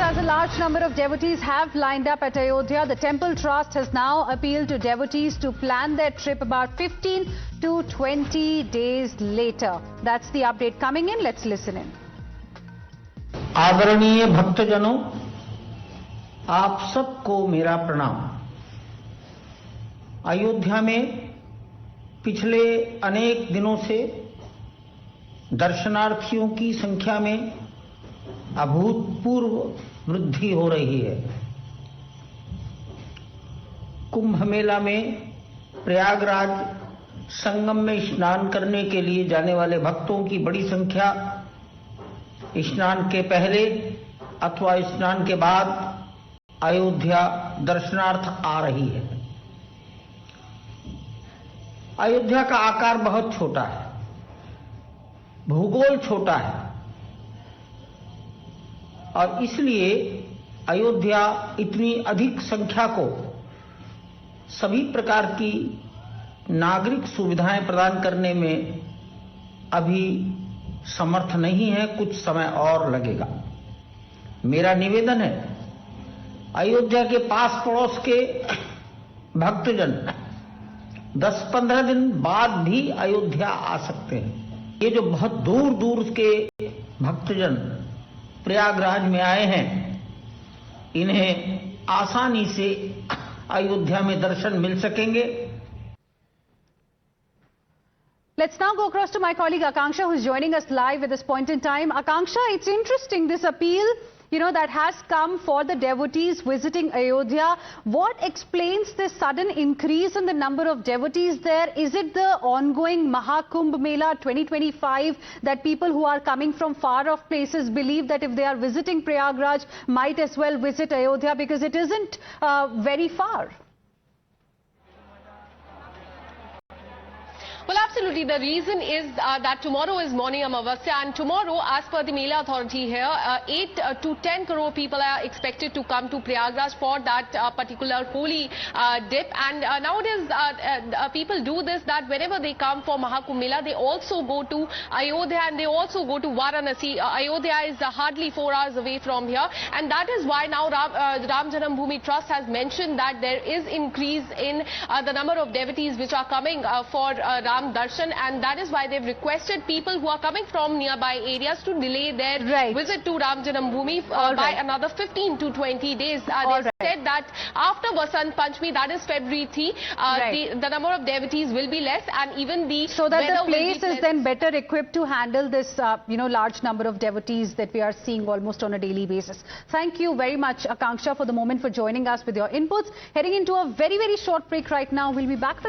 as a large number of devotees have lined up at Ayodhya, the Temple Trust has now appealed to devotees to plan their trip about 15 to 20 days later. That's the update coming in. Let's listen in. आदरणीय भक्तजनों, आप सबको मेरा प्रणाम। अयोध्या में पिछले अनेक दिनों से दर्शनार्थियों की संख्या में अभूतपूर्व वृद्धि हो रही है। कुंभ मेला में प्रयागराज संगम में स्नान करने के लिए जाने वाले भक्तों की बड़ी संख्या स्नान के पहले अथवा स्नान के बाद अयोध्या दर्शनार्थ आ रही है। अयोध्या का आकार बहुत छोटा है, भूगोल छोटा है और इसलिए अयोध्या इतनी अधिक संख्या को सभी प्रकार की नागरिक सुविधाएं प्रदान करने में अभी समर्थ नहीं है। कुछ समय और लगेगा। मेरा निवेदन है, अयोध्या के पास पड़ोस के भक्तजन 10-15 दिन बाद भी अयोध्या आ सकते हैं। ये जो बहुत दूर दूर के भक्तजन प्रयागराज में आए हैं, इन्हें आसानी से अयोध्या में दर्शन मिल सकेंगे। Let's now go across to my colleague Akanksha, who's joining us live at this point in time. Akanksha, it's interesting, this appeal, that has come for the devotees visiting Ayodhya. What explains this sudden increase in the number of devotees there? Is it the ongoing Mahakumbh Mela 2025 that people who are coming from far off places believe that if they are visiting Prayagraj, might as well visit Ayodhya because it isn't very far? Well, absolutely. The reason is that tomorrow is Mauni Amavasya, and tomorrow, as per the Mela Authority here, 8 to 10 crore people are expected to come to Prayagraj for that particular holy dip. And nowadays, people do this, that whenever they come for Mahakumbh Mela, they also go to Ayodhya and they also go to Varanasi. Ayodhya is hardly 4 hours away from here, and that is why now Ram Janambhoomi Trust has mentioned that there is increase in the number of devotees which are coming for Ram Darshan, and that is why they've requested people who are coming from nearby areas to delay their visit to Ram Janambhoomi by another 15 to 20 days. They said that after Vasant Panchami, that is February 3, the number of devotees will be less, and even the so that the place is then better equipped to handle this large number of devotees that we are seeing almost on a daily basis. Thank you very much, Akanksha, for the moment, for joining us with your inputs. Heading into a very, very short break right now. We'll be back with